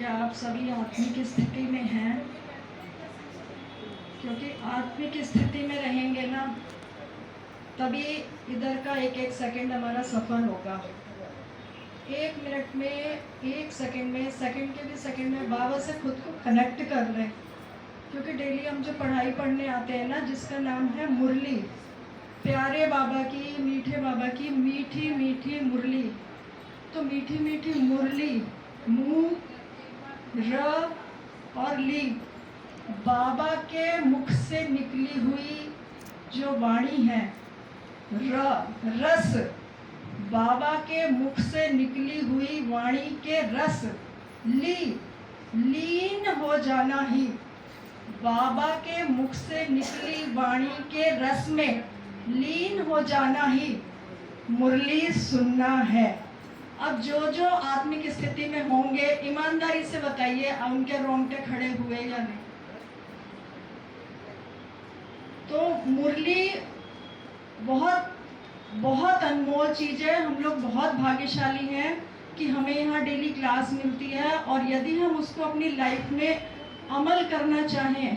क्या आप सभी आत्मिक स्थिति में हैं? क्योंकि आत्मिक स्थिति में रहेंगे ना, तभी इधर का एक एक सेकंड हमारा सफल होगा। 1 मिनट में, 1 सेकंड में, सेकंड के भी सेकंड में बाबा से खुद को कनेक्ट कर लें। क्योंकि डेली हम जो पढ़ाई पढ़ने आते हैं ना, जिसका नाम है मुरली, प्यारे बाबा की, मीठे बाबा की मीठी मीठी मुरली। तो मीठी मीठी मुरली, मुँह, र और ली, बाबा के मुख से निकली हुई जो वाणी है, रस, बाबा के मुख से निकली हुई वाणी के रस, लीन हो जाना ही, बाबा के मुख से निकली वाणी के रस में लीन हो जाना ही मुरली सुनना है। अब जो जो आत्मिक स्थिति में होंगे, ईमानदारी से बताइए उनके रोंगटे खड़े हुए या नहीं? तो मुरली बहुत बहुत अनमोल चीज़ है। हम लोग बहुत भाग्यशाली हैं कि हमें यहाँ डेली क्लास मिलती है, और यदि हम उसको अपनी लाइफ में अमल करना चाहें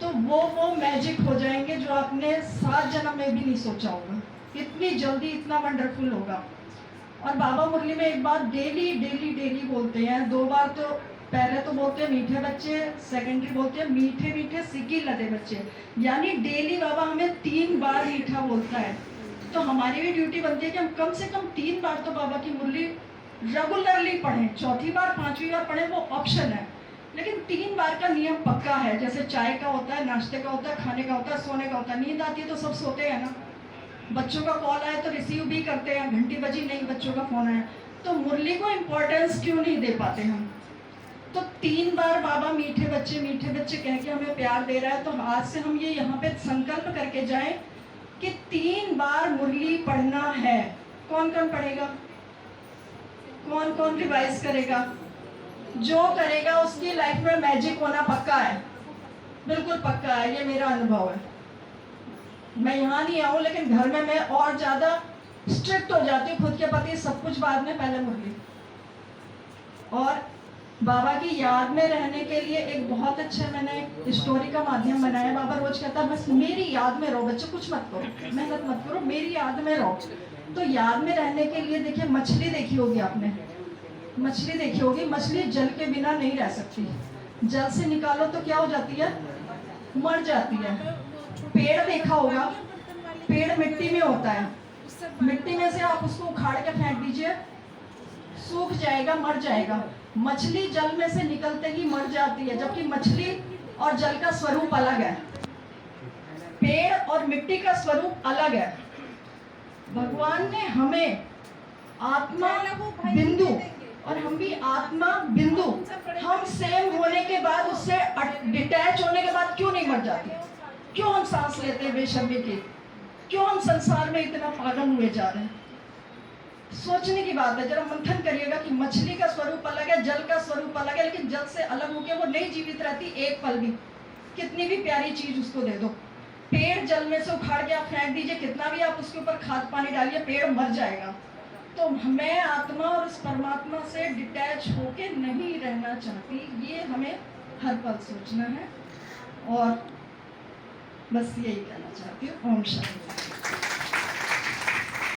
तो वो मैजिक हो जाएंगे जो आपने 7 जन्म में भी नहीं सोचा होगा। इतनी जल्दी इतना वंडरफुल होगा। और बाबा मुरली में एक बात डेली बोलते हैं। 2 बार तो पहले तो बोलते हैं मीठे बच्चे, सेकेंडरी बोलते हैं मीठे मीठे सिक्की लदे बच्चे, यानी डेली बाबा हमें 3 बार मीठा बोलता है। तो हमारी भी ड्यूटी बनती है कि हम कम से कम 3 बार तो बाबा की मुरली रेगुलरली पढ़ें। 4थी बार 5वीं बार पढ़ें वो ऑप्शन है, लेकिन 3 बार का नियम पक्का है। जैसे चाय का होता है, नाश्ते का होता है, खाने का होता है, सोने का होता है। नींद आती है तो सब सोते हैं ना, बच्चों का कॉल आए तो रिसीव भी करते हैं, घंटी बजी नहीं, बच्चों का फोन आया, तो मुरली को इम्पोर्टेंस क्यों नहीं दे पाते हम? तो 3 बार बाबा मीठे बच्चे कह के हमें प्यार दे रहा है। तो आज से हम ये यहाँ पे संकल्प करके जाएं कि 3 बार मुरली पढ़ना है। कौन कौन पढ़ेगा? कौन कौन रिवाइज करेगा? जो करेगा उसकी लाइफ में मैजिक होना पक्का है, बिल्कुल पक्का है। ये मेरा अनुभव है। मैं यहाँ नहीं आऊँ, लेकिन घर में मैं और ज़्यादा स्ट्रिक्ट हो जाती हूँ खुद के प्रति, सब कुछ बाद में, पहले मुरली। और बाबा की याद में रहने के लिए एक बहुत अच्छा मैंने स्टोरी का माध्यम बनाया। बाबा रोज कहता है बस मेरी याद में रहो बच्चों, कुछ मत करो, मेहनत मत करो, मेरी याद में रहो। तो याद में रहने के लिए देखिए, मछली देखी होगी आपने, मछली देखी होगी। मछली जल के बिना नहीं रह सकती, जल से निकालो तो क्या हो जाती है? मर जाती है। पेड़ देखा होगा, पेड़ मिट्टी में होता है, मिट्टी में से आप उसको उखाड़ के फेंक दीजिए, सूख जाएगा, मर जाएगा। मछली जल में से निकलते ही मर जाती है, जबकि मछली और जल का स्वरूप अलग है, पेड़ और मिट्टी का स्वरूप अलग है। भगवान ने हमें आत्मा बिंदु और हम भी आत्मा बिंदु, हम सेम होने के बाद, उससे डिटैच होने के बाद क्यों नहीं मर जाते? क्यों हम सांस लेते हैं बेशर्मी की? क्यों हम संसार में इतना पागल हुए जा रहे हैं? सोचने की बात है। जरा मंथन करिएगा कि मछली का स्वरूप अलग है, जल का स्वरूप अलग है, लेकिन जल से अलग होकर वो नहीं जीवित रहती एक पल भी, कितनी भी प्यारी चीज उसको दे दो। पेड़ जल में से उखाड़ के आप फेंक दीजिए, कितना भी आप उसके ऊपर खाद पानी डालिए, पेड़ मर जाएगा। तो मैं आत्मा और उस परमात्मा से डिटैच होके नहीं रहना चाहती, ये हमें हर पल सोचना है। और बस यही कहना चाहती हूँ। ओम शांति।